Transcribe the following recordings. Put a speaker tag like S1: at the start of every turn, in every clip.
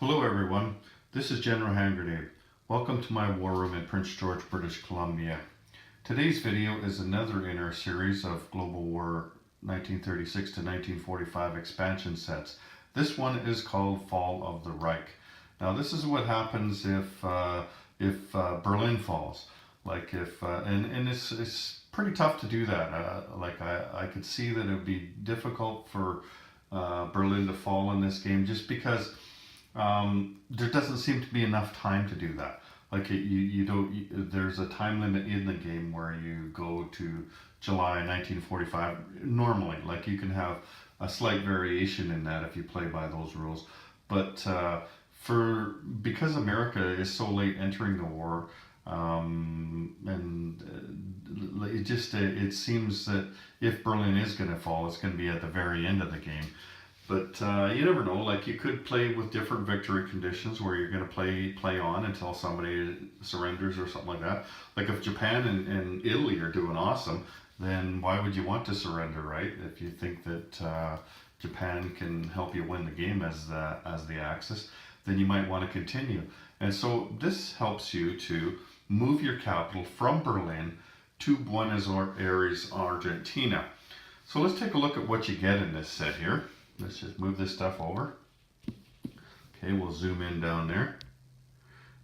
S1: Hello everyone, this is General Hand Grenade. Welcome to my war room in Prince George, British Columbia. Today's video is another in our series of Global War 1936 to 1945 expansion sets. This one is called Fall of the Reich. Now this is what happens if Berlin falls. Like and it's pretty tough to do that. I could see that it would be difficult for Berlin to fall in this game just because there doesn't seem to be enough time to do that. Like there's a time limit in the game where you go to July 1945 normally. Like you can have a slight variation in that if you play by those rules. But because America is so late entering the war, it seems that if Berlin is going to fall, it's going to be at the very end of the game. But you never know. Like you could play with different victory conditions where you're going to play on until somebody surrenders or something like that. Like if Japan and Italy are doing awesome, then why would you want to surrender, right? If you think that Japan can help you win the game as the Axis, then you might want to continue. And so this helps you to move your capital from Berlin to Buenos Aires, Argentina. So let's take a look at what you get in this set here. Let's just move this stuff over. Okay, we'll zoom in down there.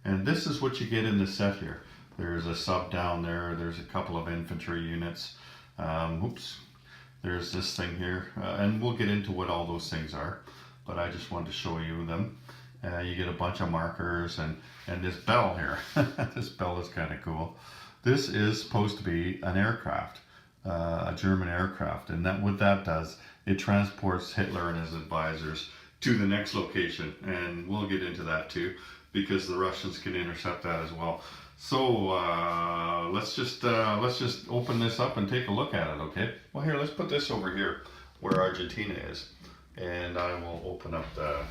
S1: And this is what you get in the set here. There's a sub down there. There's a couple of infantry units. There's this thing here. And we'll get into what all those things are. But I just wanted to show you them. You get a bunch of markers and this bell here. This bell is kind of cool. This is supposed to be an aircraft. A German aircraft, and what that does, it transports Hitler and his advisors to the next location, and we'll get into that too, because the Russians can intercept that as well. So let's just open this up and take a look at it. Okay. Well, here, let's put this over here where Argentina is, and I will open up the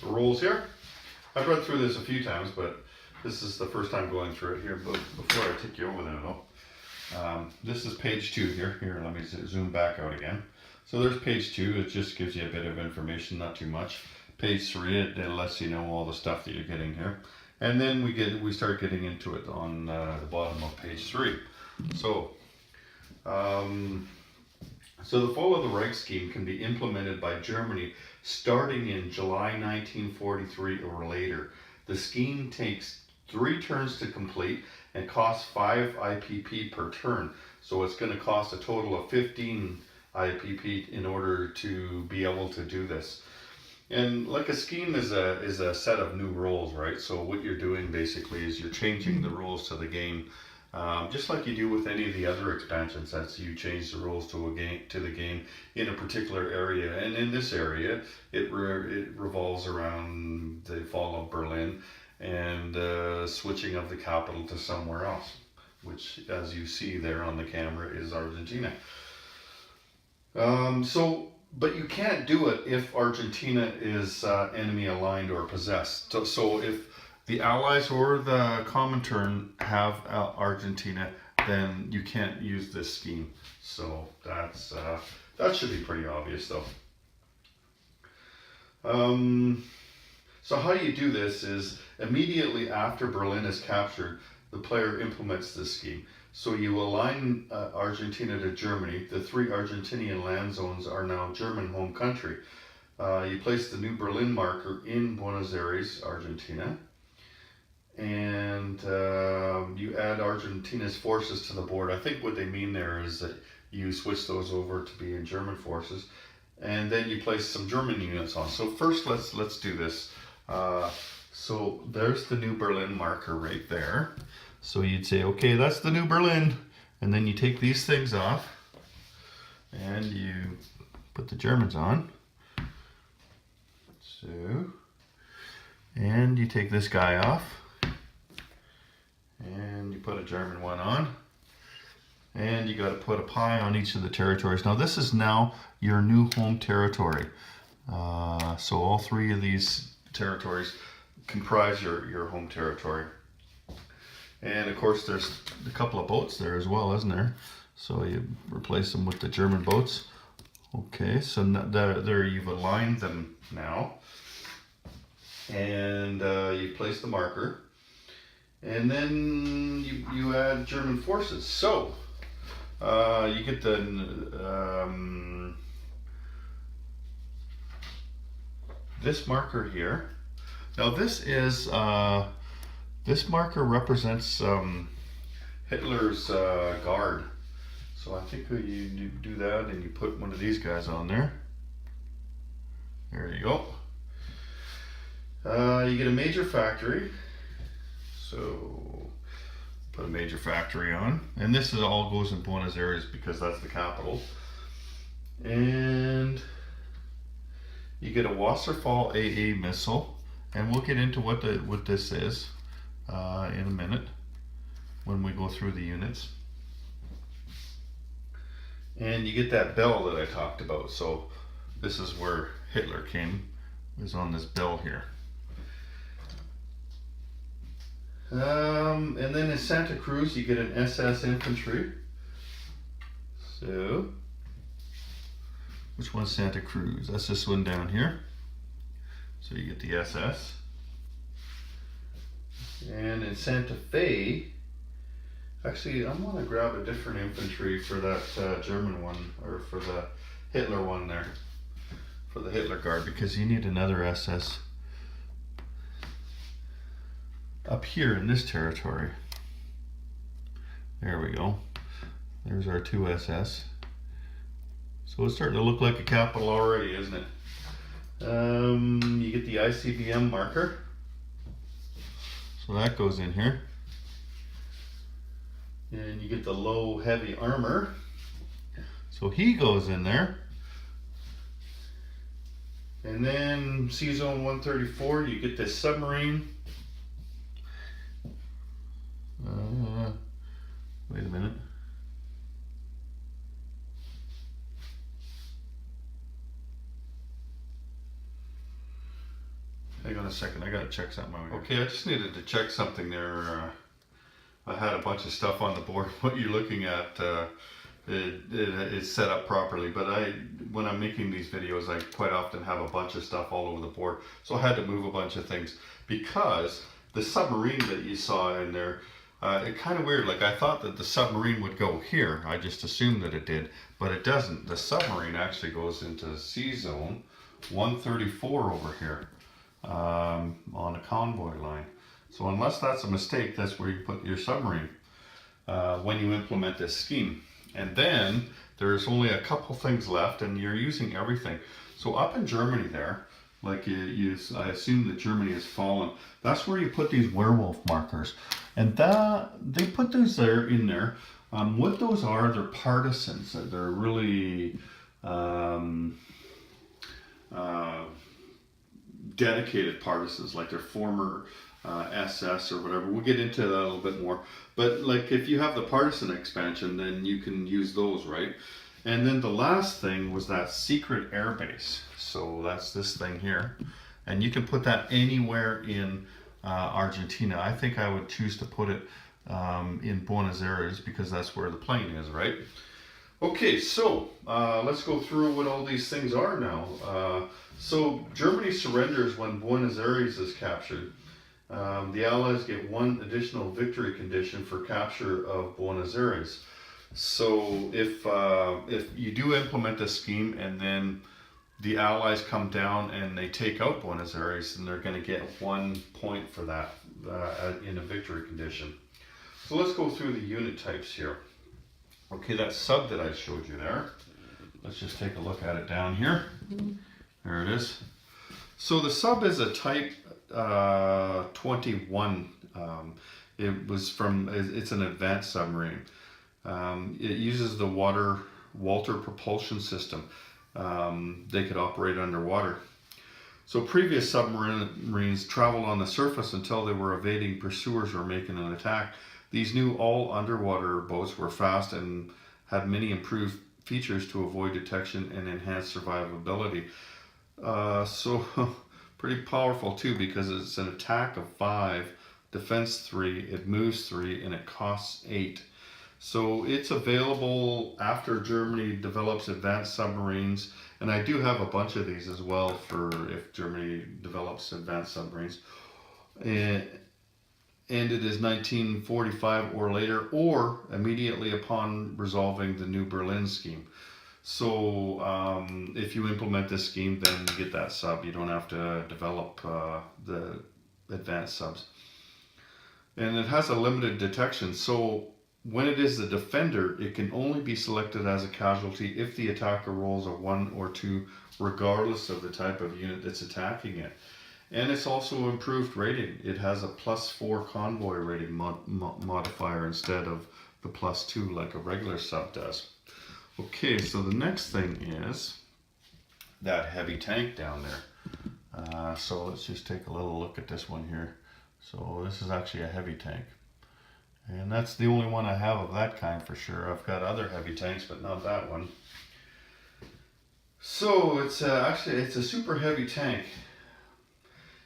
S1: rules here. I've read through this a few times, but this is the first time going through it here. But before I take you over there, though. This is page 2 here. Here, let me zoom back out again. So there's page 2. It just gives you a bit of information, not too much. Page 3, it lets you know all the stuff that you're getting here. And then we start getting into it on the bottom of page 3. So, so the Fall of the Reich scheme can be implemented by Germany starting in July 1943 or later. The scheme takes 3 turns to complete and costs 5 IPP per turn. So it's going to cost a total of 15 IPP in order to be able to do this. And like a scheme is a set of new rules, right? So what you're doing basically is you're changing the rules to the game. Just like you do with any of the other expansion sets, you change the rules to the game in a particular area. And in this area, it revolves around the fall of Berlin and switching of the capital to somewhere else, which, as you see there on the camera, is Argentina. But you can't do it if Argentina is enemy aligned or possessed. So if the Allies or the Comintern have Argentina, then you can't use this scheme. So that should be pretty obvious, though. So how you do this is immediately after Berlin is captured, the player implements this scheme. So you align Argentina to Germany. The 3 Argentinian land zones are now German home country. You place the new Berlin marker in Buenos Aires, Argentina. And you add Argentina's forces to the board. I think what they mean there is that you switch those over to be in German forces. And then you place some German units on. So first let's do this. So there's the new Berlin marker right there. So you'd say, okay, that's the new Berlin. And then you take these things off and you put the Germans on. So, and you take this guy off and you put a German one on. And you got to put a pie on each of the territories. Now this is now your new home territory. So all 3 of these territories comprise your home territory. And of course there's a couple of boats there as well, isn't there? So you replace them with the German boats. Okay, so there you've aligned them now. and you place the marker, and then you add German forces. So you get the this marker here. Now this marker represents Hitler's guard. So I think you do that and you put one of these guys on there. There you go. You get a major factory. So put a major factory on. And this all goes in Buenos Aires because that's the capital. And you get a Wasserfall AA missile. And we'll get into what this is in a minute when we go through the units. And you get that bell that I talked about. So this is where Hitler came, was on this bell here. And then in Santa Cruz you get an SS infantry. So, which one's Santa Cruz? That's this one down here. So you get the SS. And in Santa Fe, actually, I'm going to grab a different infantry for that German one, or for the Hitler one there, for the Hitler Guard, because you need another SS up here in this territory. There we go. There's our two SS. So it's starting to look like a capital already, isn't it? You get the ICBM marker. So that goes in here. And you get the low heavy armor. So he goes in there. And then C-Zone 134, you get this submarine. Wait a minute. Hang on a second, I gotta check something out here. Okay, I just needed to check something there. I had a bunch of stuff on the board. What you're looking at, it's set up properly, but when I'm making these videos, I quite often have a bunch of stuff all over the board. So I had to move a bunch of things because the submarine that you saw in there, it's kind of weird. Like, I thought that the submarine would go here. I just assumed that it did, but it doesn't. The submarine actually goes into C-Zone 134 over here. On a convoy line. So unless that's a mistake, that's where you put your submarine when you implement this scheme. And then there's only a couple things left and you're using everything. So up in Germany there, like I assume that Germany has fallen, that's where you put these werewolf markers. And they put those there in there. What those are, they're partisans. They're really dedicated partisans, like their former SS or whatever. We'll get into that a little bit more. But like if you have the partisan expansion, then you can use those, right? And then the last thing was that secret airbase. So that's this thing here. And you can put that anywhere in Argentina. I think I would choose to put it in Buenos Aires because that's where the plane is, right? Okay, so let's go through what all these things are now. So Germany surrenders when Buenos Aires is captured. The Allies get one additional victory condition for capture of Buenos Aires. So if you do implement this scheme and then the Allies come down and they take out Buenos Aires, then they're going to get 1 point for that in a victory condition. So let's go through the unit types here. Okay, that sub that I showed you there, let's just take a look at it down here. There it is. So the sub is a type 21. It's an advanced submarine. It uses the Walter propulsion system. They could operate underwater. So previous submarines traveled on the surface until they were evading pursuers or making an attack. These new all underwater boats were fast and had many improved features to avoid detection and enhance survivability. So pretty powerful too, because it's an attack of 5, defense 3, it moves 3, and it costs 8. So it's available after Germany develops advanced submarines, and I do have a bunch of these as well for if Germany develops advanced submarines. And, and it is 1945 or later, or immediately upon resolving the New Berlin scheme. So if you implement this scheme, then you get that sub. You don't have to develop the advanced subs. And it has a limited detection. So when it is the defender, it can only be selected as a casualty if the attacker rolls a 1 or 2, regardless of the type of unit that's attacking it. And it's also improved rating. It has a +4 convoy rating modifier instead of the +2 like a regular sub does. Okay, so the next thing is that heavy tank down there. So let's just take a little look at this one here. So this is actually a heavy tank. And that's the only one I have of that kind for sure. I've got other heavy tanks, but not that one. So it's actually a super heavy tank.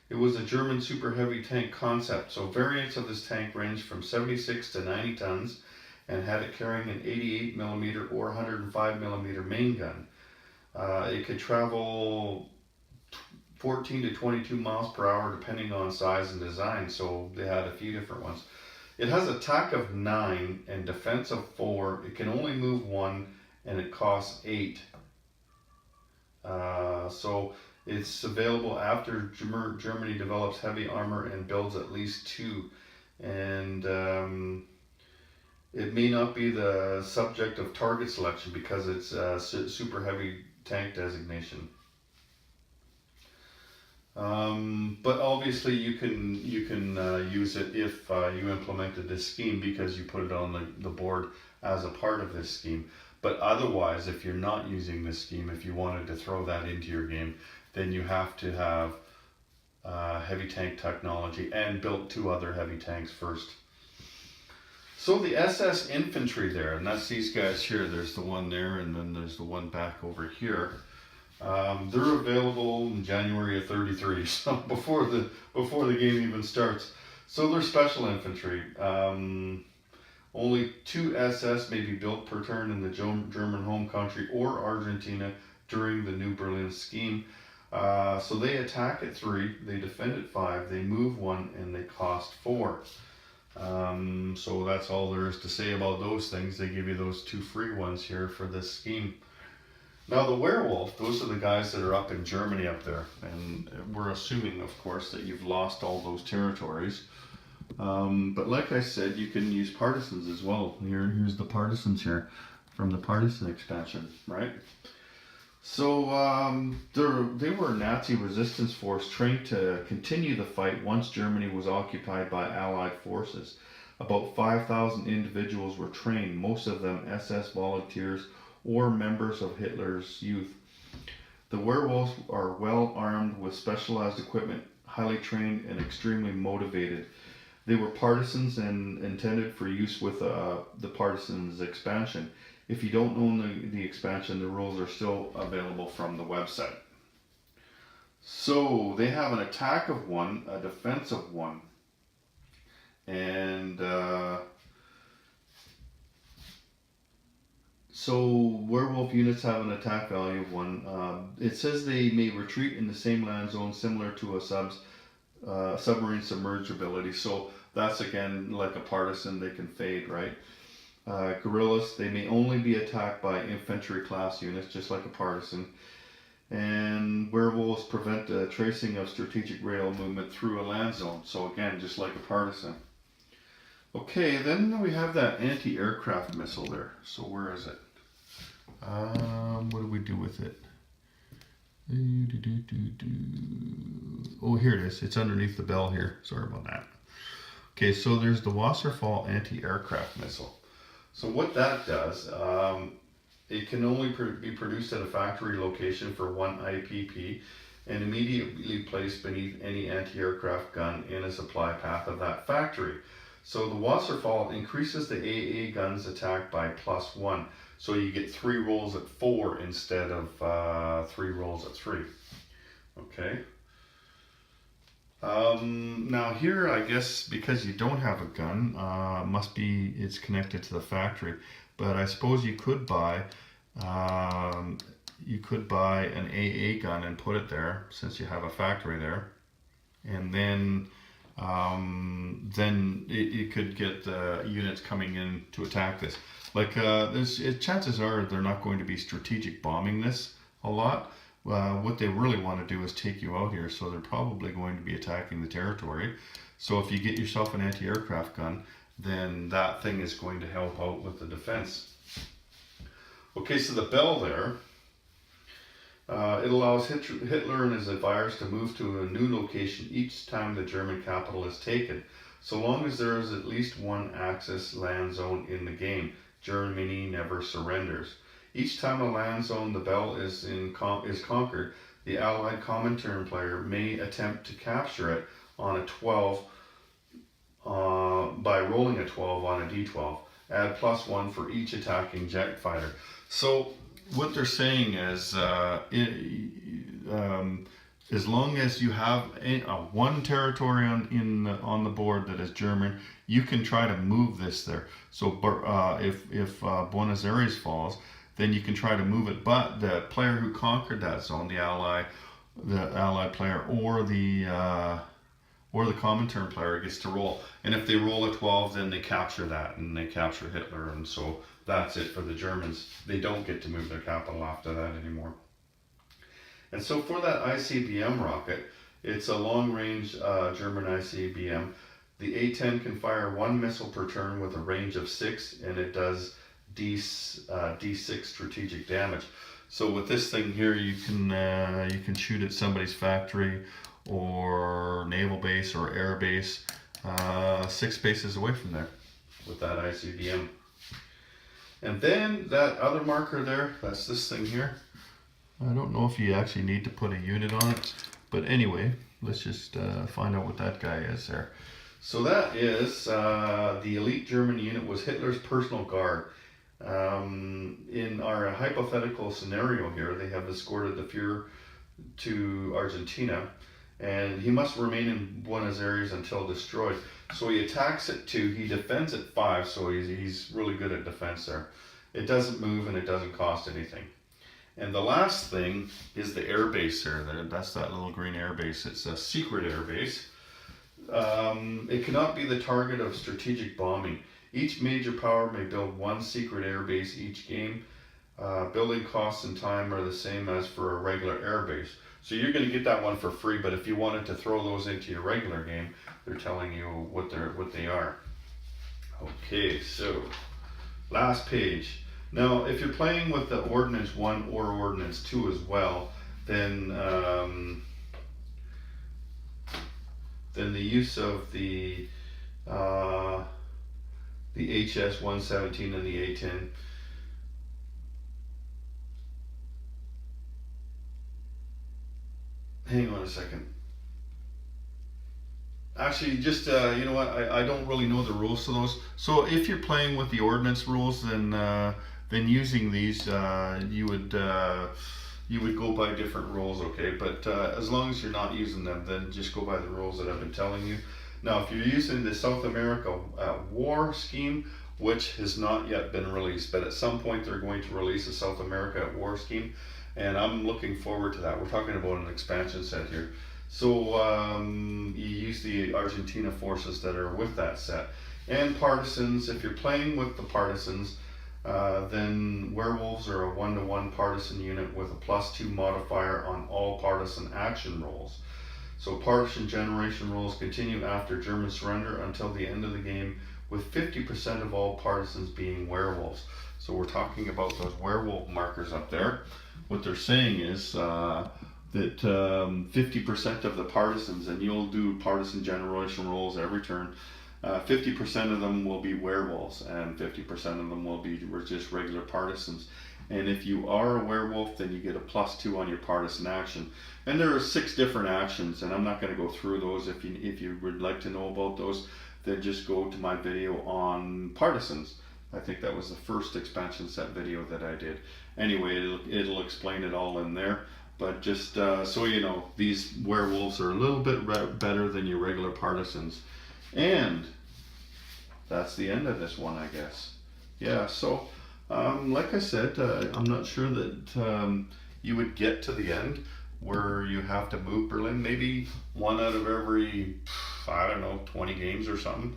S1: It was a German super heavy tank concept. So variants of this tank ranged from 76 to 90 tons and had it carrying an 88 millimeter or 105 millimeter main gun. It could travel 14 to 22 miles per hour depending on size and design. So they had a few different ones. It has attack of 9 and defense of 4. It can only move 1 and it costs 8. So it's available after Germany develops heavy armor and builds at least 2. And it may not be the subject of target selection because it's a super heavy tank designation. But obviously you can use it if you implemented this scheme because you put it on the board as a part of this scheme. But otherwise, if you're not using this scheme, if you wanted to throw that into your game, then you have to have heavy tank technology and build 2 other heavy tanks first. So the SS infantry there, and that's these guys here. There's the one there, and then there's the one back over here. They're available in January of '33, so before the game even starts. So they're special infantry. Only 2 SS may be built per turn in the German home country or Argentina during the New Berlin scheme. So they attack at 3, they defend at 5, they move 1, and they cost 4. So that's all there is to say about those things. They give you those 2 free ones here for this scheme. Now the werewolf, those are the guys that are up in Germany up there, and we're assuming, of course, that you've lost all those territories. But like I said, you can use partisans as well. Here's the partisans here from the partisan expansion, right? So they were a Nazi resistance force trained to continue the fight once Germany was occupied by Allied forces. About 5,000 individuals were trained, most of them SS volunteers or members of Hitler's youth. The werewolves are well armed with specialized equipment, highly trained and extremely motivated. They were partisans and intended for use with the partisans expansion. If you don't own the expansion, the rules are still available from the website. So they have an attack of 1, a defense of 1, and so werewolf units have an attack value of 1. It says they may retreat in the same land zone similar to a submarine submerge ability. So that's again like a partisan, they can fade, right? Guerrillas, they may only be attacked by infantry class units, just like a partisan. And werewolves prevent the tracing of strategic rail movement through a land zone. So again, just like a partisan. Okay, then we have that anti-aircraft missile there. So where is it? What do we do with it? Oh, here it is. It's underneath the bell here. Sorry about that. Okay, so there's the Wasserfall anti-aircraft missile. So what that does, it can only be produced at a factory location for 1 IPP and immediately placed beneath any anti-aircraft gun in a supply path of that factory. So the Wasserfall increases the AA gun's attack by +1. So you get 3 rolls at 4 instead of 3 rolls at 3. Okay. Now here, I guess because you don't have a gun, it's connected to the factory. But I suppose you could buy an AA gun and put it there since you have a factory there, and then you could get units coming in to attack this. Like chances are they're not going to be strategic bombing this a lot. What they really want to do is take you out here, so they're probably going to be attacking the territory. So if you get yourself an anti-aircraft gun, then that thing is going to help out with the defense. Okay, so the bell there, it allows Hitler and his advisors to move to a new location each time the German capital is taken, so long as there is at least one Axis land zone in the game. Germany never surrenders. Each time a land zone, the bell is conquered, the Allied common turn player may attempt to capture it on a 12 by rolling a 12 on a d12. Add +1 for each attacking jet fighter. So what they're saying is, as long as you have one territory on the board that is German, you can try to move this there. So if Buenos Aires falls, then you can try to move it. But the player who conquered that zone, the Allied player, or the common turn player, gets to roll. And if they roll a 12, then they capture that and they capture Hitler, and so that's it for the Germans. They don't get to move their capital after that anymore. And so for that ICBM rocket, it's a long-range German ICBM. The A-10 can fire one missile per turn with a range of 6, and it does D6 strategic damage. So with this thing here, you can shoot at somebody's factory or naval base or air base 6 spaces away from there with that ICBM. And then that other marker there, that's this thing here. I don't know if you actually need to put a unit on it, but anyway, let's just find out what that guy is there. So that is the elite German unit was Hitler's personal guard. In our hypothetical scenario here, they have escorted the Fuhrer to Argentina, and he must remain in Buenos Aires until destroyed. So he attacks at 2, he defends at 5, so he's really good at defense there. It doesn't move and it doesn't cost anything. And the last thing is the air base there. That's that little green air base. It's a secret air base. It cannot be the target of strategic bombing. Each major power may build one secret air base each game. Building costs and time are the same as for a regular air base. So you're going to get that one for free, but if you wanted to throw those into your regular game, they're telling you what they are. Okay, so last page. Now, if you're playing with the Ordnance 1 or Ordnance 2 as well, then the use of the HS-117 and the A-10 hang on a second. Actually, just you know what? I don't really know the rules to those. So if you're playing with the ordnance rules, then using these, you would go by different rules, okay? But as long as you're not using them, then just go by the rules that I've been telling you. Now, if you're using the South America war scheme, which has not yet been released, but at some point they're going to release a South America war scheme, and I'm looking forward to that. We're talking about an expansion set here. So you use the Argentina forces that are with that set. And partisans, if you're playing with the partisans, then werewolves are a 1-to-1 partisan unit with a +2 modifier on all partisan action rolls. So partisan generation rolls continue after German surrender until the end of the game, with 50% of all partisans being werewolves. So we're talking about those werewolf markers up there. What they're saying is that 50% of the partisans, and you'll do partisan generation rolls every turn, 50% of them will be werewolves and 50% of them will be just regular partisans. And if you are a werewolf, then you get a +2 on your partisan action. And there are 6 different actions, and I'm not going to go through those. If you would like to know about those, then just go to my video on partisans. I think that was the first expansion set video that I did. Anyway, it'll explain it all in there. But just so you know, these werewolves are a little bit better than your regular partisans. And that's the end of this one, I guess. Yeah, so like I said, I'm not sure that you would get to the end where you have to move Berlin. Maybe one out of every, I don't know, 20 games or something.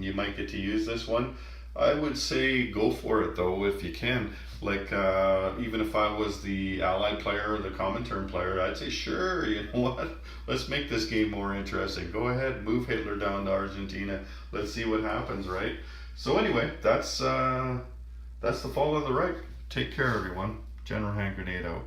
S1: You might get to use this one. I would say go for it though if you can. Like even if I was the allied player or the Comintern player, I'd say sure, you know what? Let's make this game more interesting. Go ahead, move Hitler down to Argentina. Let's see what happens, right? So anyway, that's the fall of the Reich. Take care, everyone. General Hand Grenade out.